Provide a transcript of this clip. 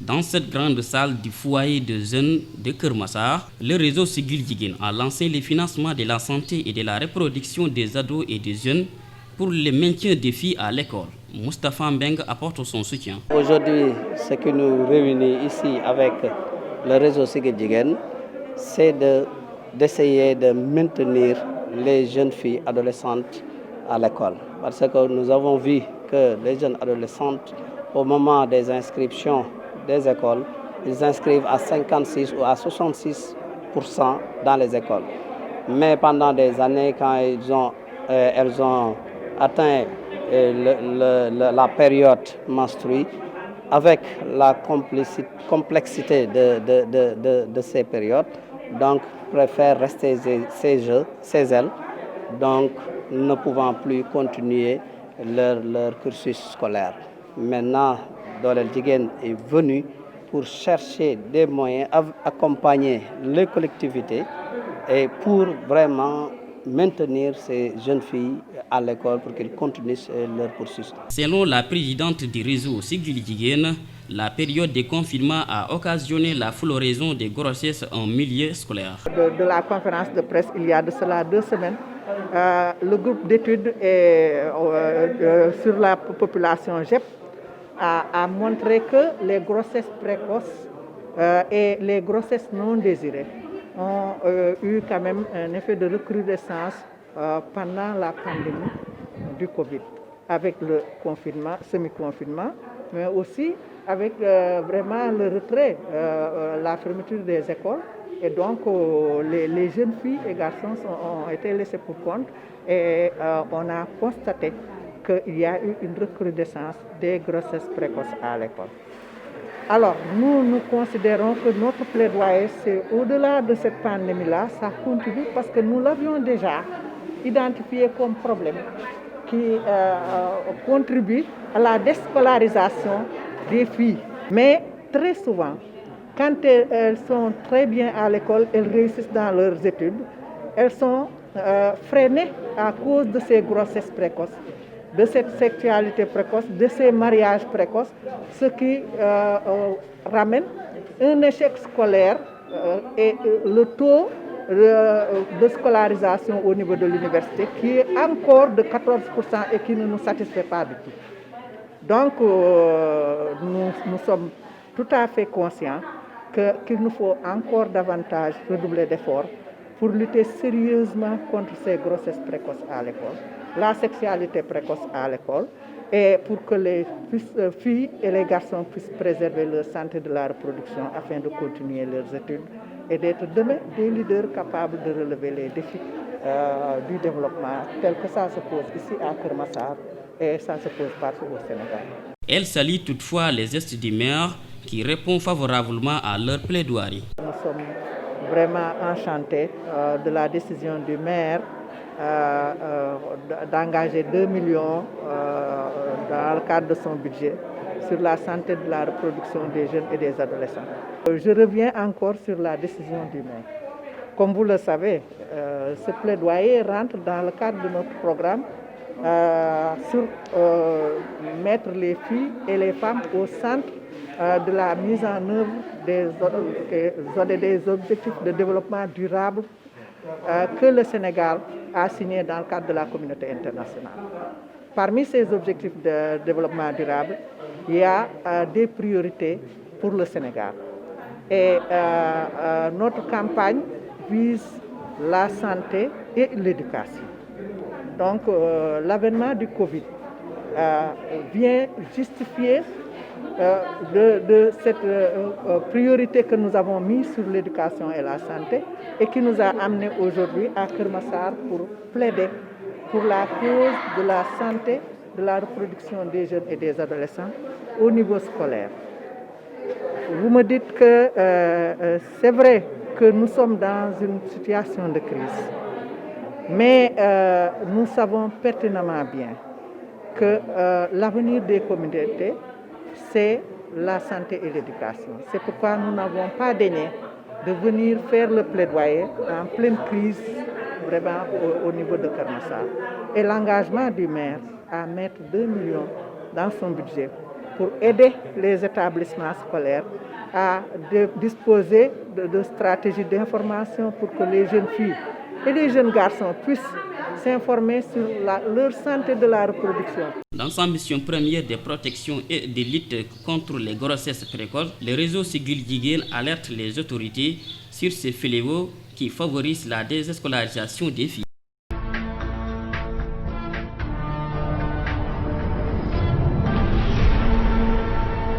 Dans cette grande salle du foyer de jeunes de Keur Massar, le réseau Sigil Jigéen a lancé le financement de la santé et de la reproduction des ados et des jeunes pour le maintien des filles à l'école. Moustapha Mbeng apporte son soutien. Aujourd'hui, ce qui nous réunit ici avec le réseau Sigil Jigéen, c'est d'essayer de maintenir les jeunes filles adolescentes à l'école. Parce que nous avons vu que les jeunes adolescentes, au moment des inscriptions des écoles, ils inscrivent à 56 ou à 66% dans les écoles. Mais pendant des années, quand elles ont atteint la période menstruée, avec la complexité de ces périodes, donc préfèrent rester chez elles, donc ne pouvant plus continuer leur cursus scolaire. Maintenant, Dolel Jigéen est venu pour chercher des moyens, accompagner les collectivités et pour vraiment maintenir ces jeunes filles à l'école pour qu'elles continuent leur cursus. Selon la présidente du réseau Sigil Jigéen, la période de confinement a occasionné la floraison des grossesses en milieu scolaire. De la conférence de presse, il y a de cela 2 semaines, le groupe d'études sur la population GEP a montré que les grossesses précoces et les grossesses non désirées ont eu quand même un effet de recrudescence pendant la pandémie du Covid, avec le confinement, semi-confinement, mais aussi avec vraiment le retrait, la fermeture des écoles. Et donc, les jeunes filles et garçons ont été laissés pour compte et on a constaté qu'il y a eu une recrudescence des grossesses précoces à l'école. Alors, nous considérons que notre plaidoyer, c'est au-delà de cette pandémie-là, ça continue parce que nous l'avions déjà identifié comme problème qui contribue à la déscolarisation des filles. Mais très souvent, quand elles sont très bien à l'école, elles réussissent dans leurs études, elles sont freinées à cause de ces grossesses précoces, de cette sexualité précoce, de ces mariages précoces, ce qui ramène un échec scolaire et le taux de scolarisation au niveau de l'université qui est encore de 14% et qui ne nous satisfait pas du tout. Donc, nous sommes tout à fait conscients qu'il nous faut encore davantage redoubler d'efforts pour lutter sérieusement contre ces grossesses précoces à l'école, la sexualité précoce à l'école, et pour que les filles et les garçons puissent préserver leur santé de la reproduction afin de continuer leurs études et d'être demain des leaders capables de relever les défis du développement tel que ça se pose ici à Keur Massar et ça se pose partout au Sénégal. Elle salue toutefois les gestes du maire qui répond favorablement à leur plaidoirie. Nous sommes vraiment enchantés de la décision du maire d'engager 2 millions dans le cadre de son budget sur la santé de la reproduction des jeunes et des adolescents. Je reviens encore sur la décision du maire. Comme vous le savez, ce plaidoyer rentre dans le cadre de notre programme sur mettre les filles et les femmes au centre de la mise en œuvre des objectifs de développement durable que le Sénégal a signé dans le cadre de la communauté internationale. Parmi ces objectifs de développement durable, il y a des priorités pour le Sénégal. Et notre campagne vise la santé et l'éducation. Donc l'avènement du Covid vient justifier de cette priorité que nous avons mise sur l'éducation et la santé et qui nous a amenés aujourd'hui à Keur Massar pour plaider pour la cause de la santé, de la reproduction des jeunes et des adolescents au niveau scolaire. Vous me dites que c'est vrai que nous sommes dans une situation de crise, mais nous savons pertinemment bien que l'avenir des communautés, c'est la santé et l'éducation. C'est pourquoi nous n'avons pas daigné de venir faire le plaidoyer en pleine crise, vraiment au niveau de Keur Massar. Et l'engagement du maire à mettre 2 millions dans son budget pour aider les établissements scolaires à disposer de stratégies d'information pour que les jeunes filles et les jeunes garçons puissent s'informer sur leur santé de la reproduction. Dans sa mission première de protection et de lutte contre les grossesses précoces, le réseau Siggil Jigéen alerte les autorités sur ces fléaux qui favorisent la déscolarisation des filles.